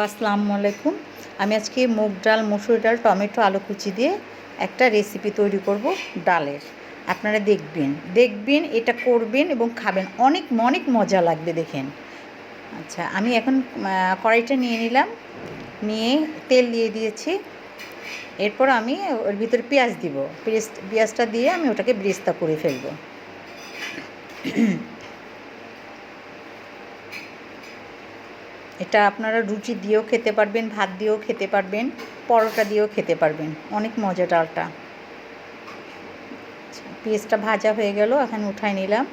আসসালামু আলাইকুম। আমি আজকে মুগ ডাল, মসুর ডাল, টমেটো, আলু কুচি দিয়ে একটা রেসিপি তৈরি করব ডালের। আপনারা দেখবেন এটা করবেন এবং খাবেন, অনেক অনেক মজা লাগবে দেখেন। আচ্ছা, আমি এখন কড়াইটা নিয়ে নিলাম, নিয়ে তেল দিয়ে দিয়েছি। এরপর আমি ওর ভিতরে পেঁয়াজ দিব। পেঁয়াজটা দিয়ে আমি ওটাকে ব্রেস্তা করে ফেলবো। এটা আপনারা রুটি দিয়েও খেতে পারবেন, ভাত দিয়েও খেতে পারবেন, পরোটা দিয়েও খেতে পারবেন, অনেক মজা ডালটা। পেঁয়াজটা ভাজা হয়ে গেল, এখন উঠাই নিলাম।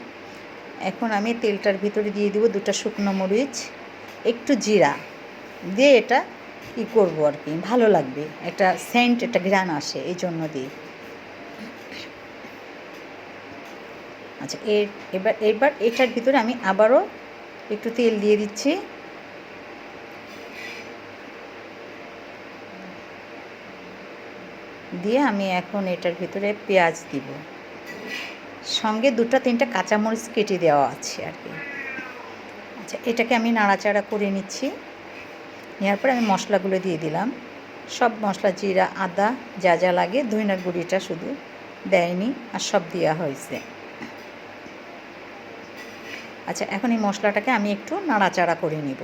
এখন আমি তেলটার ভিতরে দিয়ে দিব 2টা শুকনো মরিচ, একটু জিরা দিয়ে এটা করবো আর কি, ভালো লাগবে, একটা সেন্ট, একটা ঘ্রাণ আসে, এই জন্য দিই। আচ্ছা, এবার এটার ভিতরে আমি আবারও একটু তেল দিয়ে দিচ্ছি। দিয়ে আমি এখন এটার ভিতরে পেঁয়াজ দিব, সঙ্গে 2-3টা কাঁচামরিচ কেটে দেওয়া আছে আর কি। আচ্ছা, এটাকে আমি নাড়াচাড়া করে নিচ্ছি। নেওয়ার পরে আমি মশলাগুলো দিয়ে দিলাম, সব মশলা, জিরা, আদা, যা যা লাগে, ধনিয়ার গুঁড়িটা শুধু দেয়নি, আর সব দেওয়া হয়েছে। আচ্ছা, এখন এই মশলাটাকে আমি একটু নাড়াচাড়া করে নিব।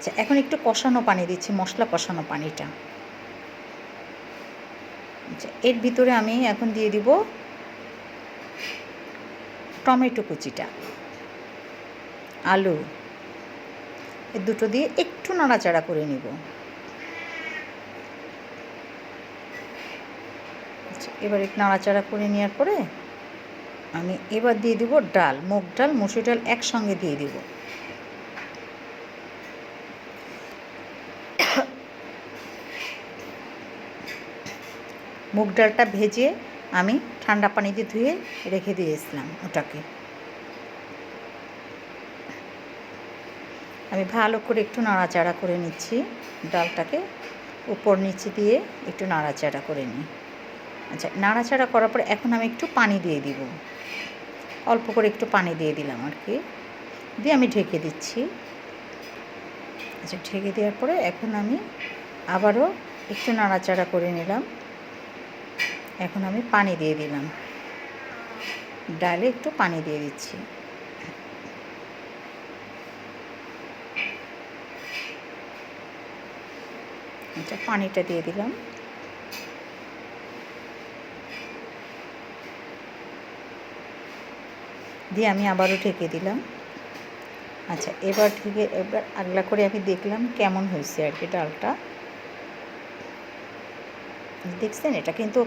আচ্ছা, এখন একটু কষানো পানি দিচ্ছি, মশলা কষানো পানিটা। আচ্ছা, এর ভিতরে আমি এখন দিয়ে দিব টমেটো কুচিটা, আলু, এই দুটো দিয়ে একটু নাড়াচাড়া করে নিব। আচ্ছা, এবার একটু নাড়াচাড়া করে নেওয়ার পরে আমি এবার দিয়ে দিব ডাল, মুগ ডাল, মসুর ডাল একসঙ্গে দিয়ে দিব। মুগ ডালটা ভেজে আমি ঠান্ডা পানিতে ধুয়ে রেখে দিয়েছিলাম, ওটাকে আমি ভালো করে একটু নাড়াচাড়া করে নিচ্ছি। ডালটাকে উপর নিচে দিয়ে একটু নাড়াচাড়া করে নিই। আচ্ছা, নাড়াচাড়া করার পর এখন আমি একটু পানি দিয়ে দিব, অল্প করে একটু পানি দিয়ে দিলাম আর কি, দিয়ে আমি ঢেকে দিচ্ছি। আচ্ছা, ঢেকে দেওয়ার পরে এখন আমি আবারও একটু নাড়াচাড়া করে নিলাম। এখন আমি পানি দিয়ে দিলাম, ডালে একটু পানি দিয়ে দিচ্ছি। আচ্ছা, পানিটা দিয়ে দিলাম, দিয়ে আমি আবারও ঢেকে দিলাম। আচ্ছা, এবার আগলা করে আমি দেখলাম কেমন হয়েছে আর কি ডালটা। দেখছেন, এটা কিন্তু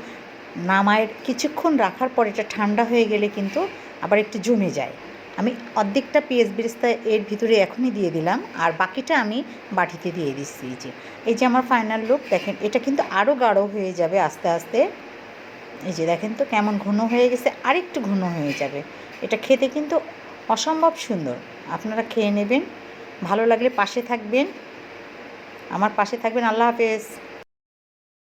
নামায় কিছুক্ষণ রাখার পর এটা ঠান্ডা হয়ে গেলে কিন্তু আবার একটু জমে যায়। আমি অর্ধেকটা পেঁয়াজ বেরেস্তা এর ভিতরে এখনই দিয়ে দিলাম, আর বাকিটা আমি বাটিতে দিয়ে দিচ্ছি। এই যে আমার ফাইনাল লুক দেখেন, এটা কিন্তু আরও গাঢ় হয়ে যাবে আস্তে আস্তে। এই যে দেখেন তো কেমন ঘন হয়ে গেছে, আরেকটু ঘন হয়ে যাবে। এটা খেতে কিন্তু অসম্ভব সুন্দর, আপনারা খেয়ে নেবেন। ভালো লাগলে পাশে থাকবেন, আমার পাশে থাকবেন। আল্লাহ হাফেজ।